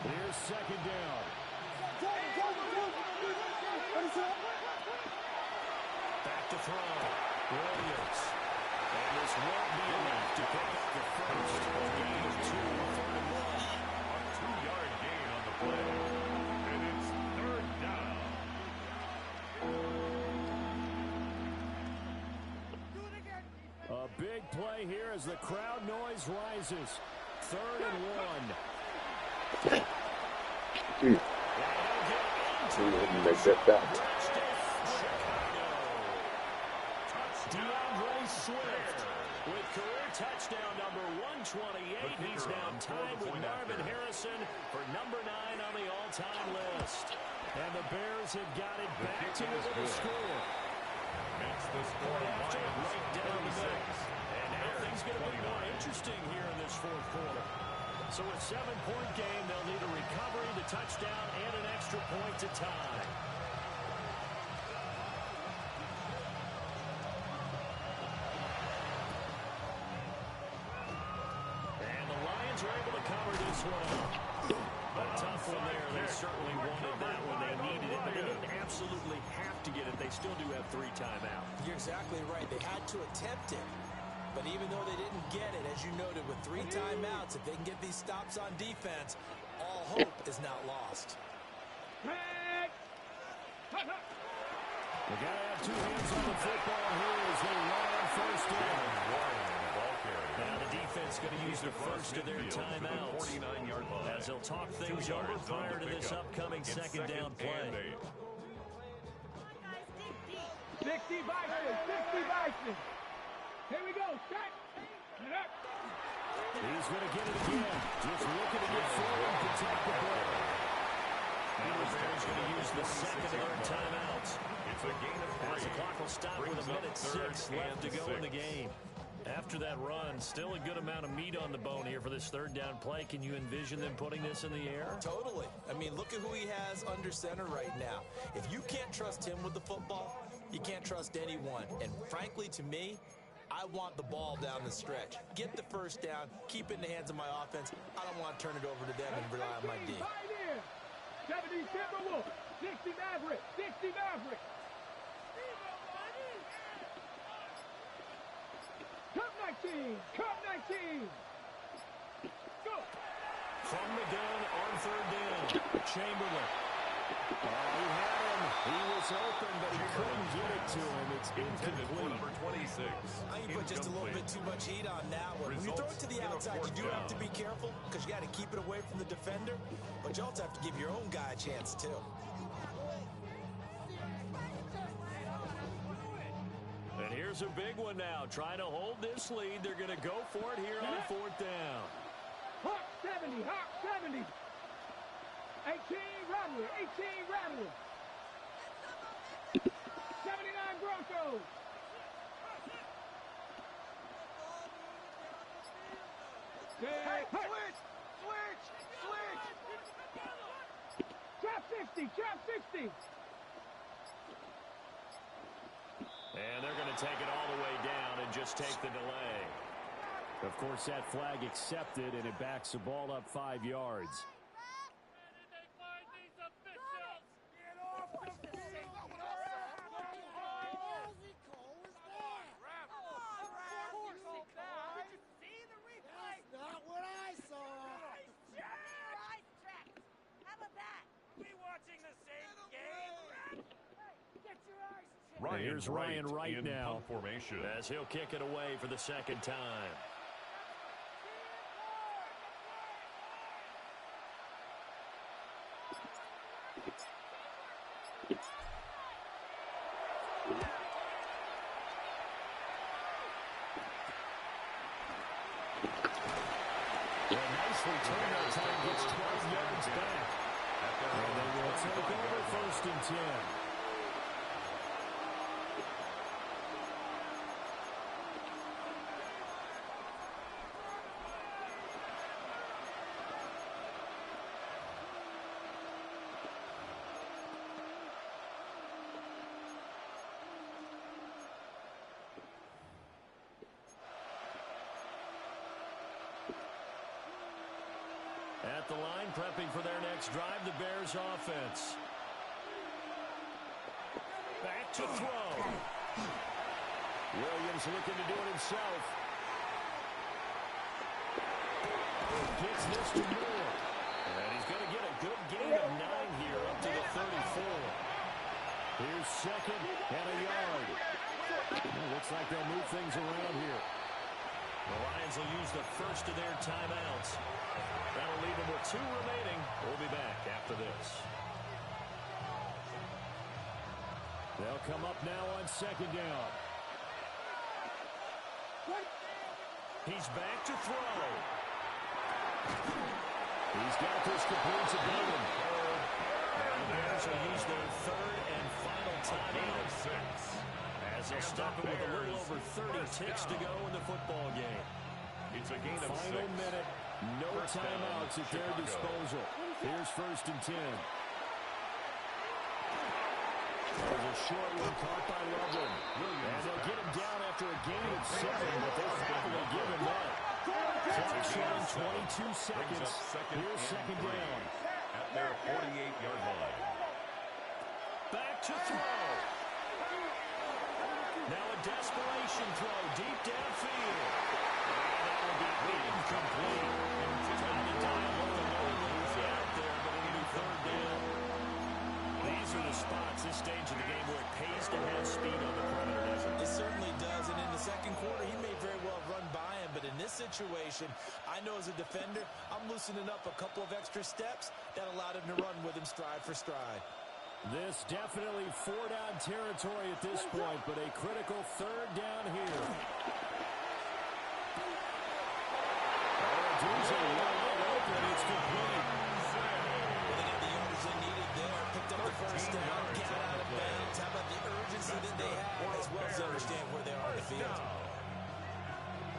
Here's 2nd down. Back to throw. Williams. And this won't be enough to pick up the first of game 2, 3rd and 1. play here as the crowd noise rises. 3rd and 1. Make that back. DeAndre Swift with career touchdown number 128. He's now tied with Marvin Harrison for number 9 on the all-time list. And the Bears have got it back to within the score. Makes the score right down the middle. And now things going to be more interesting here in this 4th quarter. So a 7-point game, they'll need a recovery, the touchdown, and an extra point to tie. And the Lions are able to cover this one up. A tough one there. They certainly wanted that one. They needed it, but they didn't absolutely have to get it. They still do have 3 timeouts. You're exactly right. They had to attempt it. But even though they didn't get it, as you noted, with 3 timeouts, if they can get these stops on defense, all hope is not lost. They got to have 2 hands on the football here as they run on 1st down. Now the defense going to use the first of their timeouts as they'll talk things over prior to this upcoming 2nd down play. 60 Bison. Here we go. Set. He's going to get it again. Just looking to get forward to take the play. And the Bears going to use the 2nd of their timeouts. It's a gain of 3. As the clock will stop with a minute 6 left to go in the game. After that run, still a good amount of meat on the bone here for this 3rd down play. Can you envision them putting this in the air? Totally. I mean, look at who he has under center right now. If you can't trust him with the football, you can't trust anyone. And frankly, to me, I want the ball down the stretch. Get the 1st down, keep it in the hands of my offense. I don't want to turn it over to them and rely on my D. 70 Timberwolves, 60 Maverick, 60 Maverick. Cup 19, Cup 19. Go. From the gun on 3rd down, Chamberlain. He had him. He was open, but he couldn't get it to him. It's incomplete. Number 26. I think put just a little bit too much heat on that one. When you throw it to the outside, you do have to be careful because you got to keep it away from the defender, but you also have to give your own guy a chance too. And here's a big one now. Trying to hold this lead. They're going to go for it here on 4th down. Hawk 70, Hawk 70. 18 Rattler, 18 Rattler. 79 Broncos. Hey, switch! Trap 60, trap 60. And they're going to take it all the way down and just take the delay. Of course, that flag accepted, and it backs the ball up 5 yards. Here's Ryan Wright now formation as he'll kick it away for the 2nd time. Nicely turned that time, gets 12 yards back. And they will take over 1st and 10. At the line, prepping for their next drive, the Bears offense. Back to throw. Williams looking to do it himself. Gets this to Moore. And he's going to get a good gain of 9 here up to the 34. Here's 2nd and a yard. Looks like they'll move things around here. 2 remaining. We'll be back after this. They'll come up now on 2nd down. He's back to throw. He's got this complete to Bowman. And the Bears will use their 3rd and final timeout. As they'll stop it with a little over 30 ticks to go in the football game. It's a gain of 6. Final minute, no timeouts at their disposal. Here's 1st and 10. There's a short one caught by Loveland. And they'll get him down after a gain of 7, but they'll happily give him that. Clock showing 22 seconds. Here's 2nd down. At their 48-yard line. Back to throw. Now a desperation throw deep downfield. And that will be incomplete. Trying to dial up the Lowe's out there, but it'll be 3rd down. These are the spots, this stage of the game, where it pays to have speed on the perimeter, doesn't it? It certainly does, and in the 2nd quarter, he may very well run by him, but in this situation, I know as a defender, I'm loosening up a couple of extra steps that allowed him to run with him stride for stride. This definitely 4-down territory at this point, but a critical 3rd down here. It's complete. Well, they got the yards they needed there, picked up the 1st down, got out of bounds. How about the urgency that they have, as well as understand where they are on the field?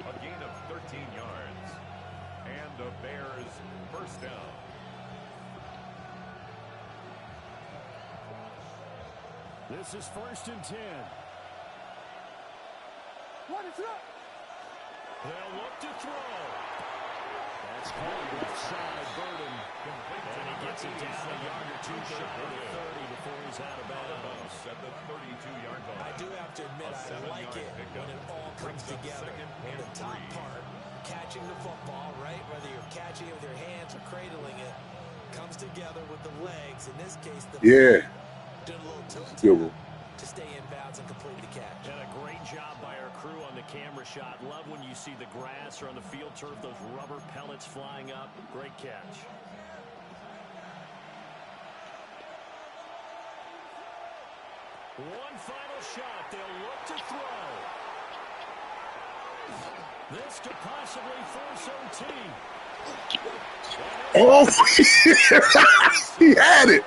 A gain of 13 yards. And the Bears 1st down. This is 1st and 10. What is up? They'll look to throw. That's called left side Burden. And he gets it down a yard or 2 shy of the 30 before he's out of bounds. At the 32-yard line. I do have to admit, I like it when it all comes together. On the top part, catching the football, right? Whether you're catching it with your hands or cradling it, comes together with the legs. In this case, the Yeah. did a little toe Good one. to stay in bounds and complete the catch. And a great job by our crew on the camera shot. Love when you see the grass or on the field turf, those rubber pellets flying up. Great catch. One final shot. They'll look to throw. This could possibly force OT. Oh, he had it.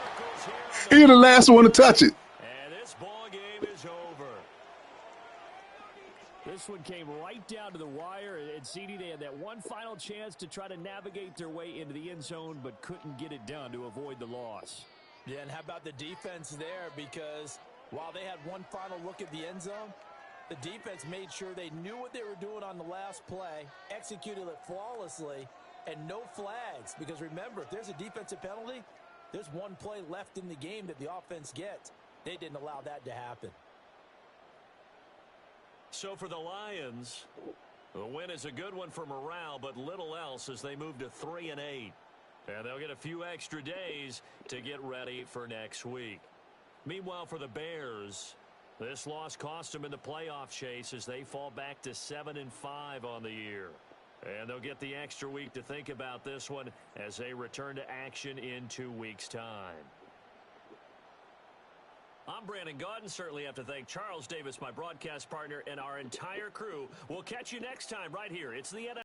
He was the last one to touch it. And this ball game is over. This one came right down to the wire, and CD, they had that one final chance to try to navigate their way into the end zone, but couldn't get it done to avoid the loss. Yeah, and how about the defense there? Because while they had one final look at the end zone, the defense made sure they knew what they were doing on the last play, executed it flawlessly, and no flags. Because remember, if there's a defensive penalty, there's one play left in the game that the offense gets. They didn't allow that to happen. So for the Lions, the win is a good one for morale, but little else as they move to 3-8. And they'll get a few extra days to get ready for next week. Meanwhile, for the Bears, this loss cost them in the playoff chase as they fall back to 7-5 on the year. And they'll get the extra week to think about this one as they return to action in 2 weeks' time. I'm Brandon Gaudin. Certainly have to thank Charles Davis, my broadcast partner, and our entire crew. We'll catch you next time right here. It's the NFL.